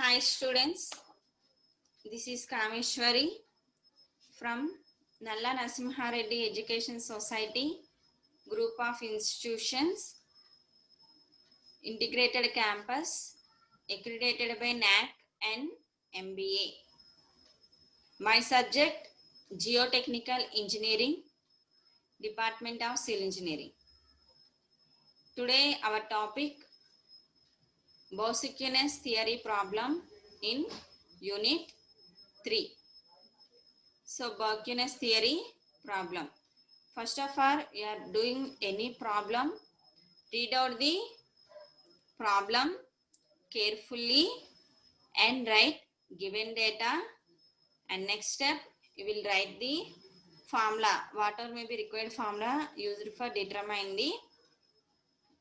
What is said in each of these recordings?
Hi students, this is Kameshwari from Nalla Narasimha Reddy Education Society Group of Institutions, Integrated Campus, accredited by NAC and MBA. My subject, Geotechnical Engineering, Department of Civil Engineering. Today our topic, Bosicunus theory problem in Unit 3. So Bosicunus theory problem. First of all, you are doing any problem, read out the problem carefully and write given data, and next step you will write the formula, whatever may be required formula used for determine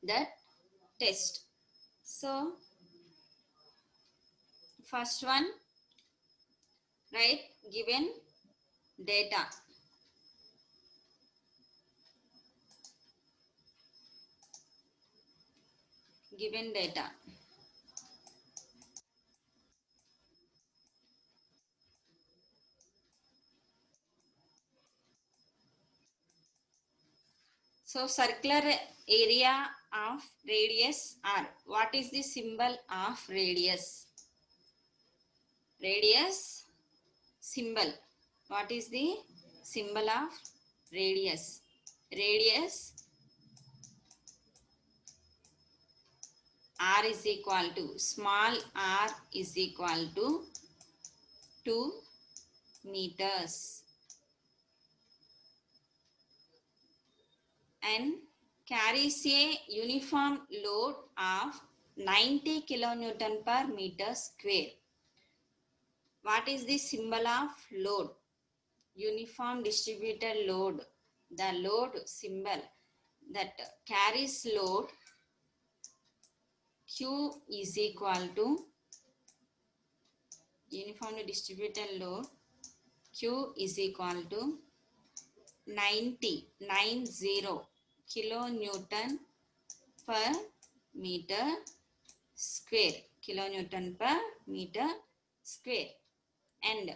that test. So first one, write given data. Given data. So circular area of radius R. What is the symbol of radius? Radius symbol. What is the symbol of radius? Radius R is equal to, small r is equal to 2 meters, and carries a uniform load of 90 kilonewton per meter square. What is the symbol of load? Uniform distributed load. The load symbol that carries load Q is equal to uniformly distributed load Q is equal to 90 kilonewton per meter square. Kilonewton per meter square. And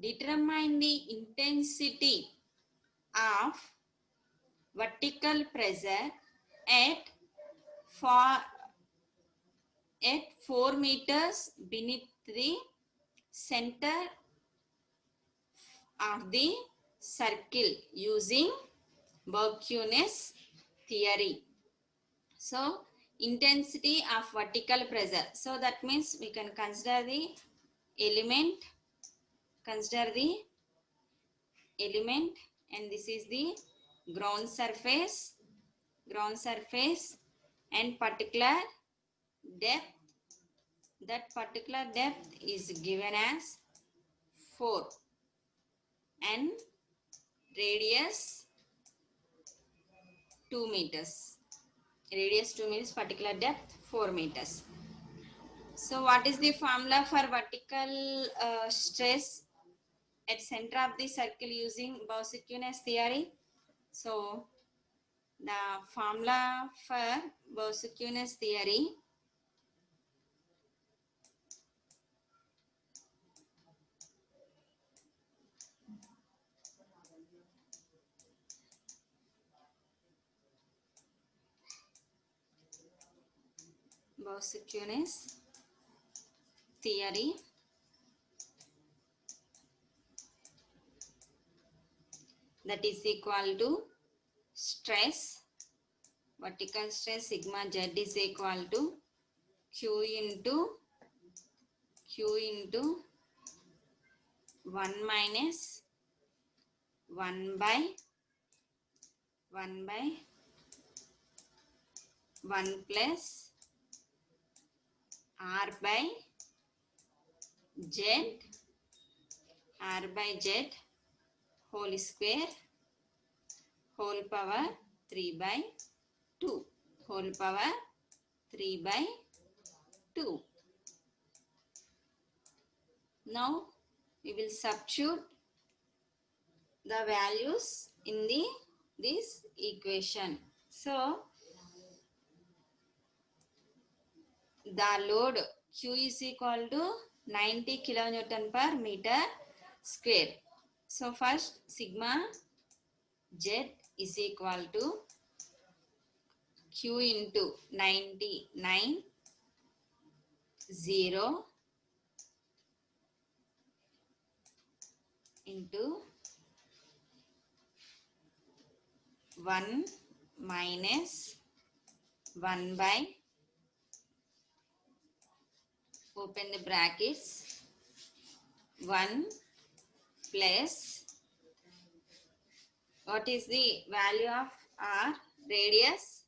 determine the intensity of vertical pressure at 4 meters beneath the center of the circle using Bosicunus theory. So intensity of vertical pressure. So that means we can consider the element, and this is the ground surface and particular depth. That particular depth is given as 4 and radius 2 meters. Radius 2 meters, particular depth 4 meters. So what is the formula for vertical stress at center of the circle using Bosicunus theory? So the formula for Bosicunus theory, that is equal to stress, vertical stress sigma z is equal to Q into 1 minus 1 by 1 plus R by Z whole square whole power 3 by 2 whole power 3 by 2. Now we will substitute the values in this equation. So the load Q is equal to 90 kilonewton per meter square. So first sigma Z is equal to Q into 99 0 into 1 minus 1 by, open the brackets, 1 plus, what is the value of R? Radius.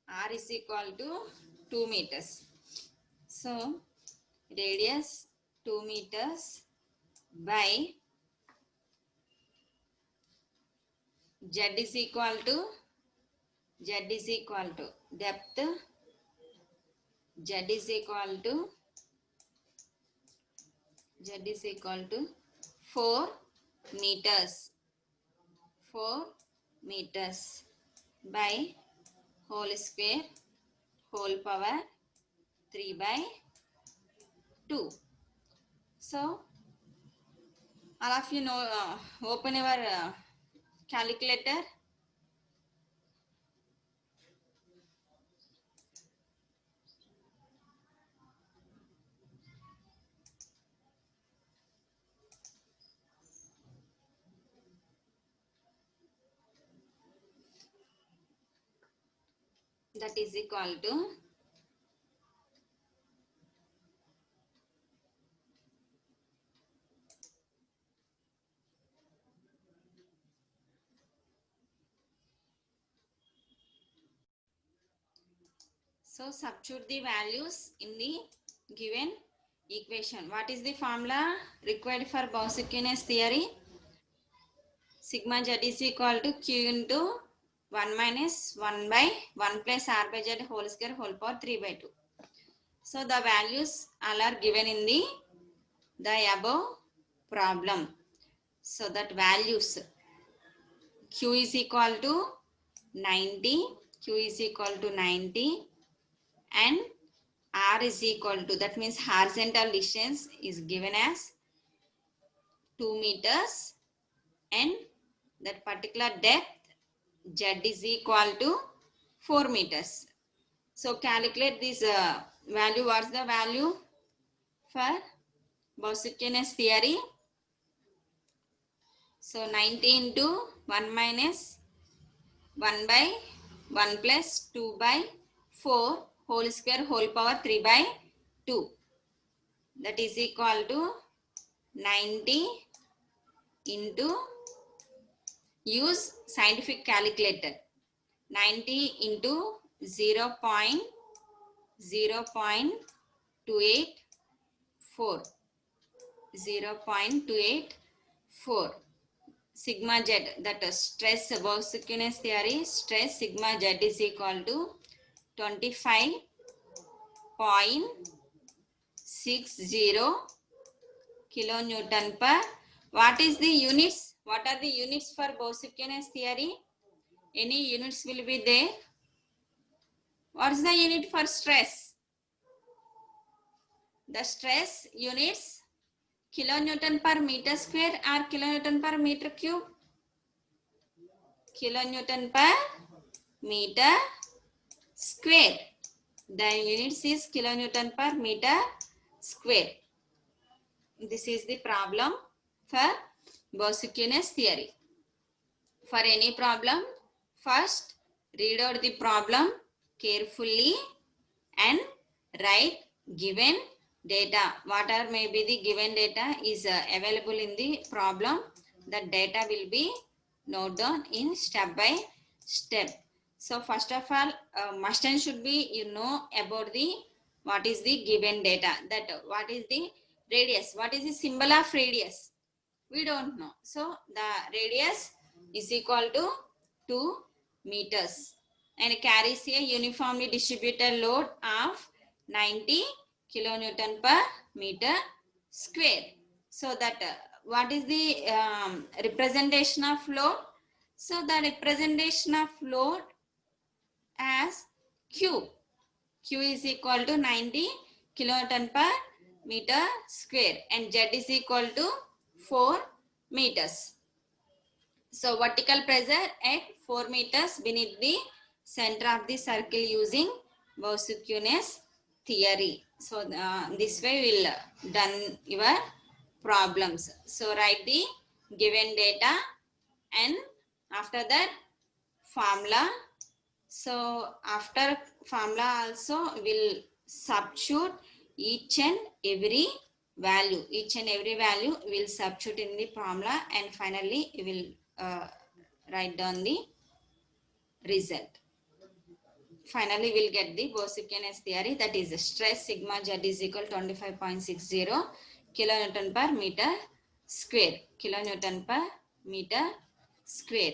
R is equal to 2 meters. So radius 2 meters by Z is equal to depth, Z is equal to 4 meters, 4 meters by whole square whole power 3 by 2. So all of you know, open your calculator. That is equal to so substitute the values in the given equation. What is the formula required for Bose-Einstein theory? Sigma Z is equal to Q into 1 minus 1 by 1 plus R by Z whole square whole power 3 by 2. So the values all are given in the above problem. So that values Q is equal to 90, Q is equal to 90 and R is equal to, that means horizontal distance is given as 2 meters and that particular depth Z is equal to 4 meters. So calculate this value. What's the value for Bose-Einstein theory? So 90 into 1 minus 1 by 1 plus 2 by 4 whole square whole power 3 by 2. That is equal to 90 into, use scientific calculator, 90 into 0.284, 0.284 sigma Z, that is stress, Bose-Einstein theory, stress sigma Z is equal to 25.60 kilonewton per. What is the units? What are the units for Bose-Einstein theory? Any units will be there. What is the unit for stress? The stress units kilonewton per meter square or kilonewton per meter cube? Kilonewton per meter square. The units is kilonewton per meter square. This is the problem for Bose-Einstein theory. For any problem, first read out the problem carefully and write given data. Whatever may be the given data is available in the problem. The data will be noted down in step by step. So first of all, must and should be you know about the what is the given data. That what is the radius? What is the symbol of radius? We don't know. So the radius is equal to 2 meters and carries a uniformly distributed load of 90 kilonewton per meter square. So that what is the representation of load? So the representation of load as Q. Q is equal to 90 kilonewton per meter square and Z is equal to 4 meters. So vertical pressure at 4 meters beneath the center of the circle using Boussinesq theory. So this way we'll done your problems. So write the given data and after that formula. So after formula also we'll substitute each and every value. Each and every value will substitute in the formula and finally we will write down the result. Finally, we'll get the Boussinesq theory, that is stress sigma Z is equal 25.60 kilonewton per meter square. Kilonewton per meter square.